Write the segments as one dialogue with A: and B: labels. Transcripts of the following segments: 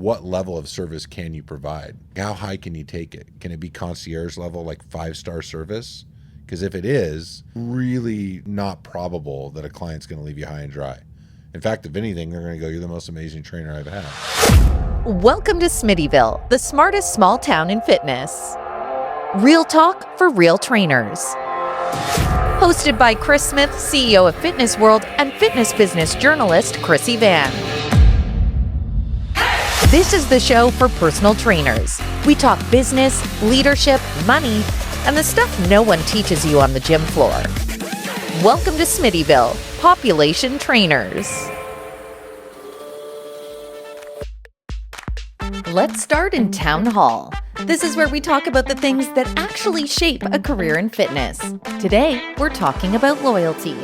A: what level of service can you provide? How high can you take it? Can it be concierge level, like 5-star service? Because if it is, really not probable that a client's going to leave you high and dry. In fact, if anything, they're going to go, you're the most amazing trainer I've had.
B: Welcome to Smittyville, the smartest small town in fitness. Real talk for real trainers. Hosted by Chris Smith, CEO of Fitness World, and fitness business journalist Krissy Vann. This is the show for personal trainers. We talk business, leadership, money, and the stuff no one teaches you on the gym floor. Welcome to Smittyville, Population Trainers. Let's start in Town Hall. This is where we talk about the things that actually shape a career in fitness. Today, we're talking about loyalty.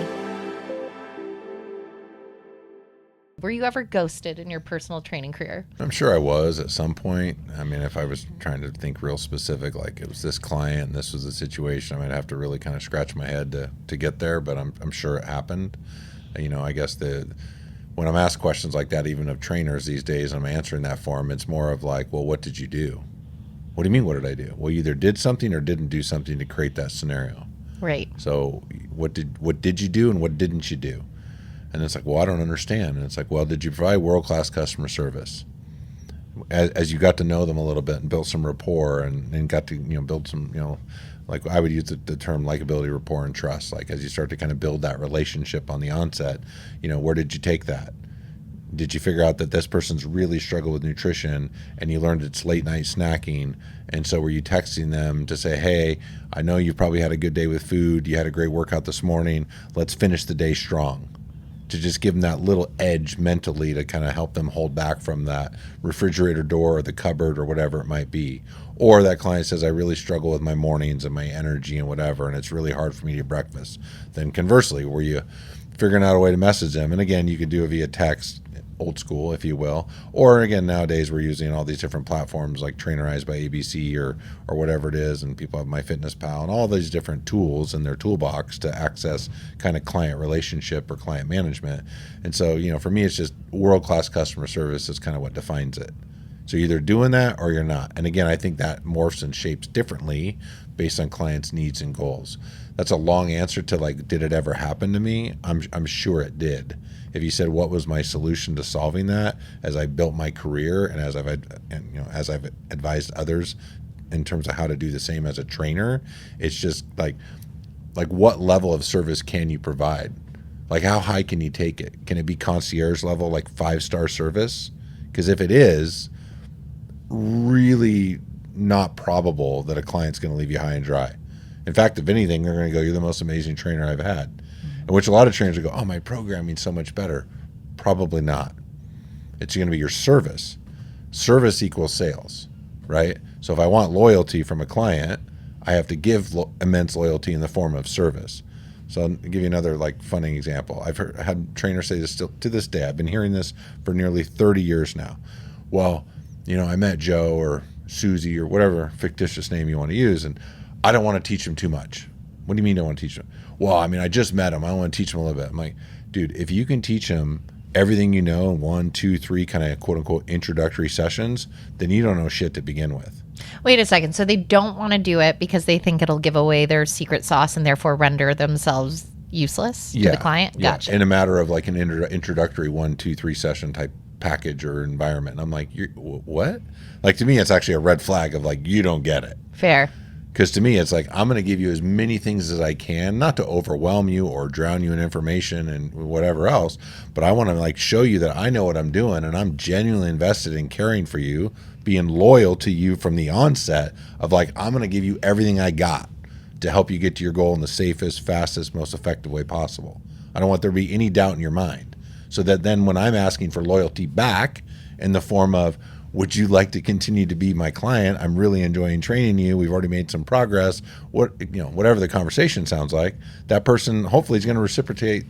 B: Were you ever ghosted in your personal training career?
A: I'm sure I was at some point. I mean, if I was trying to think real specific, like it was this client and this was the situation, I might have to really kind of scratch my head to get there, but I'm sure it happened. You know, I guess when I'm asked questions like that, even of trainers these days, I'm answering that for them, it's more of like, well, what did you do? What do you mean, what did I do? Well, you either did something or didn't do something to create that scenario.
B: Right.
A: So what did you do and what didn't you do? And it's like, well, I don't understand. And it's like, well, did you provide world-class customer service? As you got to know them a little bit and built some rapport and got to, build some, like I would use the term likability, rapport, and trust. Like as you start to kind of build that relationship on the onset, where did you take that? Did you figure out that this person's really struggled with nutrition and you learned it's late night snacking? And so were you texting them to say, hey, I know you probably had a good day with food. You had a great workout this morning. Let's finish the day strong. To just give them that little edge mentally to kind of help them hold back from that refrigerator door or the cupboard or whatever it might be. Or that client says, I really struggle with my mornings and my energy and whatever, and it's really hard for me to get breakfast. Then conversely, were you figuring out a way to message them? And again, you could do it via text, old school, if you will. Or again, nowadays we're using all these different platforms like Trainerized by ABC or whatever it is, and people have MyFitnessPal and all these different tools in their toolbox to access kind of client relationship or client management. And so, for me, it's just world-class customer service is kind of what defines it. So you're either doing that or you're not. And again, I think that morphs and shapes differently based on clients' needs and goals. That's a long answer to like, did it ever happen to me? I'm sure it did. If you said, what was my solution to solving that as I built my career and as I've advised others in terms of how to do the same as a trainer, it's just like what level of service can you provide? Like how high can you take it? Can it be concierge level, like 5-star service? Because if it is, really not probable that a client's going to leave you high and dry. In fact, if anything, they're going to go, you're the most amazing trainer I've had. In which a lot of trainers will go, oh, my programming's so much better. Probably not. It's going to be your service. Service equals sales, right? So if I want loyalty from a client, I have to give immense loyalty in the form of service. So I'll give you another funny example. I've had trainers say this still to this day. I've been hearing this for nearly 30 years now. Well, I met Joe or Susie or whatever fictitious name you want to use, and I don't want to teach them too much. What do you mean don't want to teach them? Well, I mean, I just met them. I want to teach them a little bit. I'm like, dude, if you can teach them everything you know in 1, 2, 3 kind of quote unquote introductory sessions, then you don't know shit to begin with.
B: Wait a second. So they don't want to do it because they think it'll give away their secret sauce and therefore render themselves useless to the client? Gotcha.
A: In a matter of like an introductory 1, 2, 3 session type package or environment. And I'm like, what? Like to me, it's actually a red flag of like, you don't get it.
B: Fair.
A: Because to me, it's like, I'm going to give you as many things as I can, not to overwhelm you or drown you in information and whatever else, but I want to show you that I know what I'm doing and I'm genuinely invested in caring for you, being loyal to you from the onset of I'm going to give you everything I got to help you get to your goal in the safest, fastest, most effective way possible. I don't want there to be any doubt in your mind. So that then when I'm asking for loyalty back in the form of, would you like to continue to be my client? I'm really enjoying training you. We've already made some progress. Whatever the conversation sounds like, that person hopefully is going to reciprocate,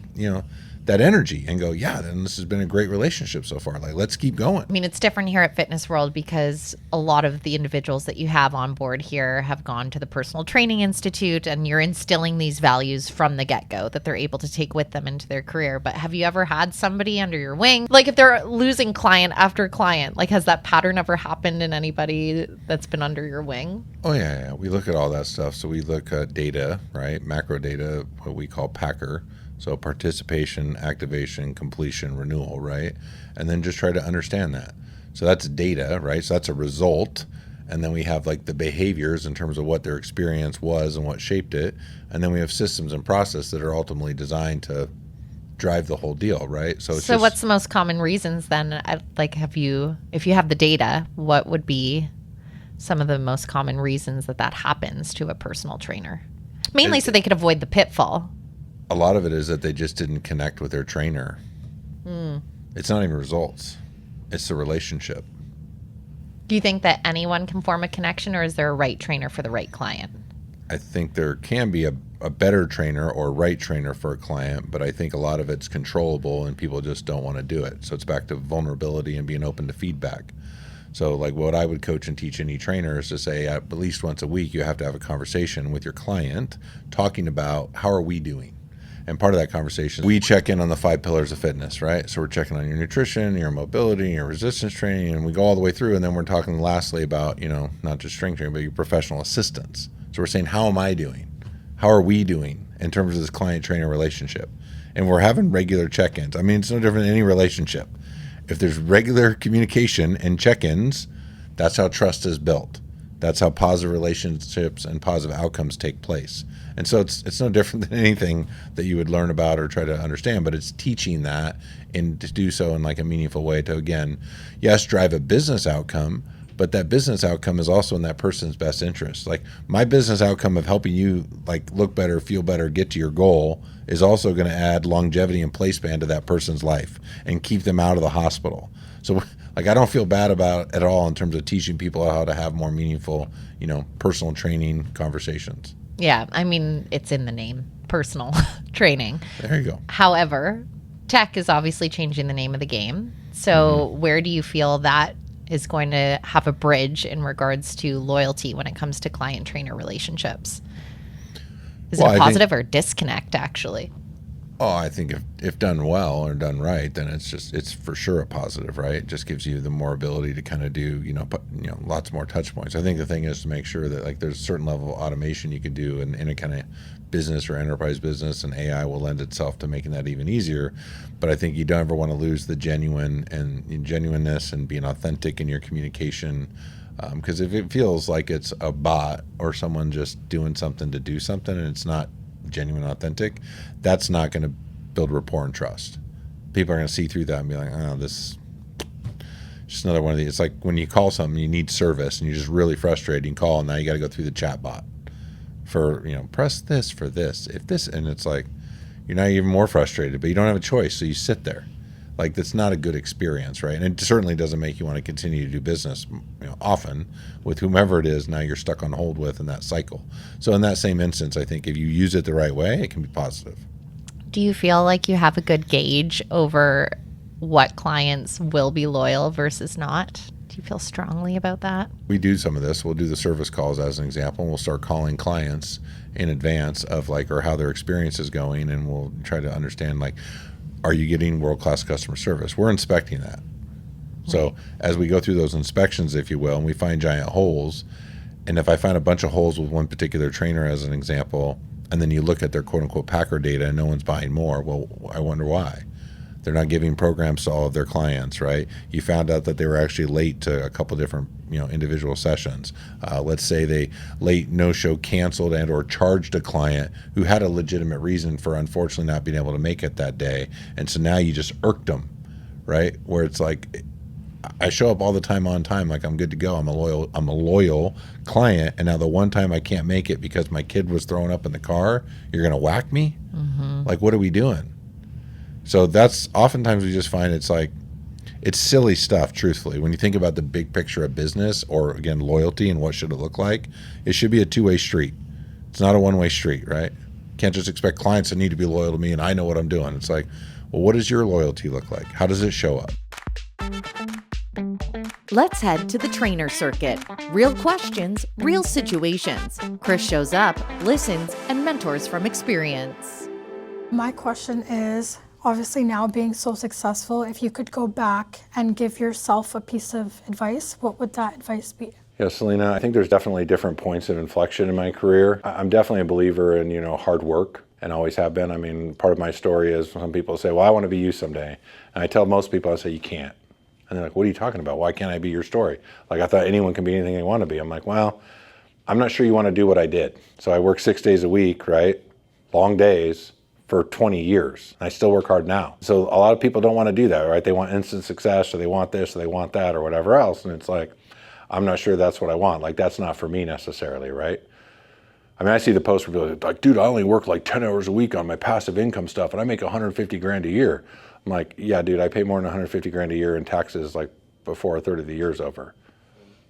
A: that energy and go, yeah, then this has been a great relationship so far. Like, let's keep going.
B: I mean, it's different here at Fitness World because a lot of the individuals that you have on board here have gone to the Personal Training Institute, and you're instilling these values from the get-go that they're able to take with them into their career. But have you ever had somebody under your wing? Like, if they're losing client after client, like, has that pattern ever happened in anybody that's been under your wing?
A: Oh, yeah. We look at all that stuff. So we look at data, right? Macro data, what we call PACR. So participation, activation, completion, renewal, right? And then just try to understand that. So that's data, right? So that's a result. And then we have like the behaviors in terms of what their experience was and what shaped it. And then we have systems and process that are ultimately designed to drive the whole deal, right? So it's
B: what's the most common reasons then? Like, if you have the data, what would be some of the most common reasons that happens to a personal trainer? Mainly so they could avoid the pitfall.
A: A lot of it is that they just didn't connect with their trainer. It's not even results. It's the relationship.
B: Do you think that anyone can form a connection, or is there a right trainer for the right client?
A: I think there can be a better trainer or right trainer for a client, but I think a lot of it's controllable and people just don't want to do it. So it's back to vulnerability and being open to feedback. So like what I would coach and teach any trainer is to say at least once a week you have to have a conversation with your client talking about how are we doing. And part of that conversation, we check in on the 5 pillars of fitness, right? So we're checking on your nutrition, your mobility, your resistance training, and we go all the way through. And then we're talking lastly about, not just strength training, but your professional assistance. So we're saying, how am I doing? How are we doing in terms of this client-trainer relationship? And we're having regular check-ins. I mean, it's no different than any relationship. If there's regular communication and check-ins, that's how trust is built. That's how positive relationships and positive outcomes take place. And so it's no different than anything that you would learn about or try to understand, but it's teaching that and to do so in like a meaningful way to, again, yes, drive a business outcome, but that business outcome is also in that person's best interest. Like my business outcome of helping you like look better, feel better, get to your goal is also going to add longevity and play span to that person's life and keep them out of the hospital. So like I don't feel bad about it at all in terms of teaching people how to have more meaningful, personal training conversations.
B: Yeah, I mean, it's in the name, personal training.
A: There you go.
B: However, tech is obviously changing the name of the game. So where do you feel that is going to have a bridge in regards to loyalty when it comes to client-trainer relationships? Is it a positive or a disconnect, actually?
A: Oh, I think if done well or done right, then it's for sure a positive, right? It just gives you the more ability to kind of do, lots more touch points. I think the thing is to make sure that like there's a certain level of automation you can do in a kind of business or enterprise business, and AI will lend itself to making that even easier. But I think you don't ever want to lose the genuineness and being authentic in your communication. Because if it feels like it's a bot or someone just doing something to do something and it's not genuine, authentic, that's not going to build rapport and trust. People are going to see through that and be like, oh, this just another one of these. It's like when you call something, you need service and you're just really frustrated. You call and now you got to go through the chat bot for, press this for this, if this, and it's like, you're now even more frustrated, but you don't have a choice. So you sit there. Like that's not a good experience, right? And it certainly doesn't make you want to continue to do business, often with whomever it is now you're stuck on hold with in that cycle. So in that same instance, I think if you use it the right way, it can be positive.
B: Do you feel like you have a good gauge over what clients will be loyal versus not? Do you feel strongly about that?
A: We do some of this. We'll do the service calls as an example. And we'll start calling clients in advance of or how their experience is going, and we'll try to understand are you getting world-class customer service? We're inspecting that. So as we go through those inspections, if you will, and we find giant holes, and if I find a bunch of holes with one particular trainer as an example, and then you look at their quote-unquote PACR data and no one's buying more, well, I wonder why. They're not giving programs to all of their clients, right? You found out that they were actually late to a couple different, individual sessions. Let's say they late, no-show, canceled, and or charged a client who had a legitimate reason for unfortunately not being able to make it that day. And so now you just irked them, right? Where it's like, I show up all the time on time, like I'm good to go. I'm a loyal client. And now the one time I can't make it because my kid was throwing up in the car, you're going to whack me? Like, what are we doing? So that's oftentimes we just find it's silly stuff, truthfully. When you think about the big picture of business or, again, loyalty and what should it look like, it should be a two-way street. It's not a one-way street, right? Can't just expect clients to need to be loyal to me and I know what I'm doing. It's like, Well, what does your loyalty look like? How does it show up?
B: Let's head to the trainer circuit. Real questions, real situations. Chris shows up, listens, and mentors from experience.
C: My question is, obviously now being so successful, if you could go back and give yourself a piece of advice, what would that advice be?
D: Yeah, Selena, I think there's definitely different points of inflection in my career. I'm definitely a believer in, hard work, and always have been. I mean, part of my story is some people say, well, I want to be you someday. And I tell most people, I say, you can't. And they're like, what are you talking about? Why can't I be your story? Like, I thought anyone can be anything they want to be. I'm like, well, I'm not sure you want to do what I did. So I work 6 days a week, right? Long days for 20 years. I still work hard now. So a lot of people don't want to do that, right? They want instant success, or they want this, or they want that, or whatever else. And it's like, I'm not sure that's what I want. Like, that's not for me necessarily, right? I mean, I see the posts where people are like, dude, I only work like 10 hours a week on my passive income stuff and I make 150 grand a year. I'm like, yeah, dude, I pay more than 150 grand a year in taxes like before a third of the year's over.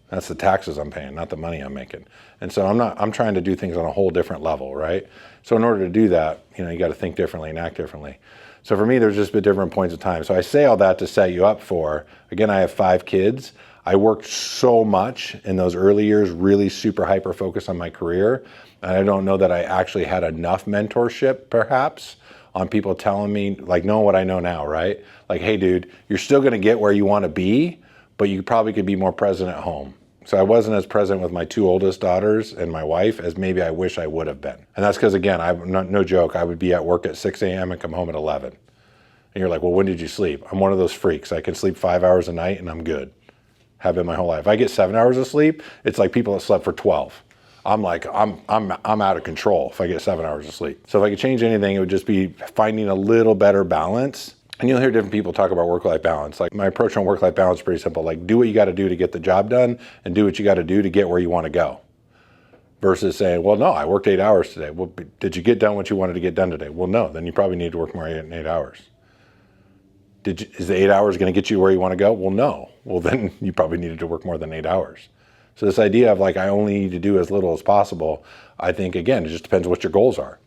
D: That's the taxes I'm paying, not the money I'm making. And so I'm trying to do things on a whole different level, right? So in order to do that, you got to think differently and act differently. So for me, there's just been different points of time. So I say all that to set you up for, again, I have 5 kids. I worked so much in those early years, really super hyper focused on my career. And I don't know that I actually had enough mentorship, perhaps, on people telling me, like, knowing what I know now, right? Like, hey, dude, you're still going to get where you want to be, but you probably could be more present at home. So I wasn't as present with my 2 oldest daughters and my wife as maybe I wish I would have been. And that's because, again, no joke, I would be at work at 6 a.m. and come home at 11. And you're like, well, when did you sleep? I'm one of those freaks. I can sleep 5 hours a night and I'm good. Have been my whole life. If I get 7 hours of sleep, it's like people that slept for 12. I'm like, I'm out of control if I get 7 hours of sleep. So if I could change anything, it would just be finding a little better balance. And you'll hear different people talk about work-life balance. Like, my approach on work-life balance is pretty simple. Like, do what you got to do to get the job done and do what you got to do to get where you want to go. Versus saying, well, no, I worked 8 hours today. Well, did you get done what you wanted to get done today? Well, no, then you probably need to work more than 8 hours. Is the 8 hours going to get you where you want to go? Well, no. Well, then you probably needed to work more than 8 hours. So this idea of like, I only need to do as little as possible, I think, again, it just depends what your goals are.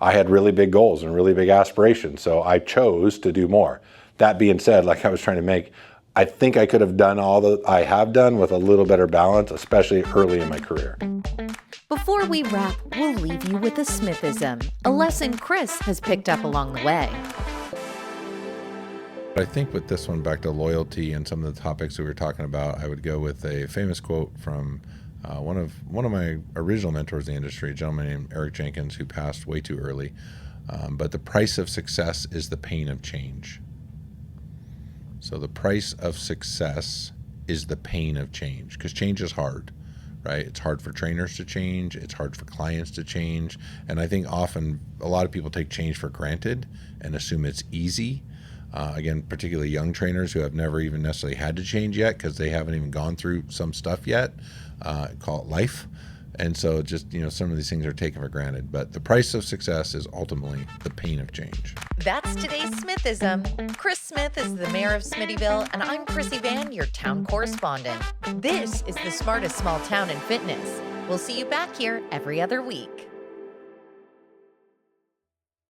D: I had really big goals and really big aspirations, so I chose to do more. That being said, like I was trying to make, I think I could have done all that I have done with a little better balance, especially early in my career.
B: Before we wrap, we'll leave you with a Smithism, a lesson Chris has picked up along the way.
A: I think with this one, back to loyalty and some of the topics we were talking about, I would go with a famous quote from one of my original mentors in the industry, a gentleman named Eric Jenkins, who passed way too early. But the price of success is the pain of change. So the price of success is the pain of change, because change is hard, right? It's hard for trainers to change. It's hard for clients to change. And I think often a lot of people take change for granted and assume it's easy. Again, particularly young trainers who have never even necessarily had to change yet because they haven't even gone through some stuff yet, call it life. And so just, some of these things are taken for granted. But the price of success is ultimately the pain of change.
B: That's today's Smithism. Chris Smith is the mayor of Smittyville, and I'm Krissy Vann, your town correspondent. This is the smartest small town in fitness. We'll see you back here every other week.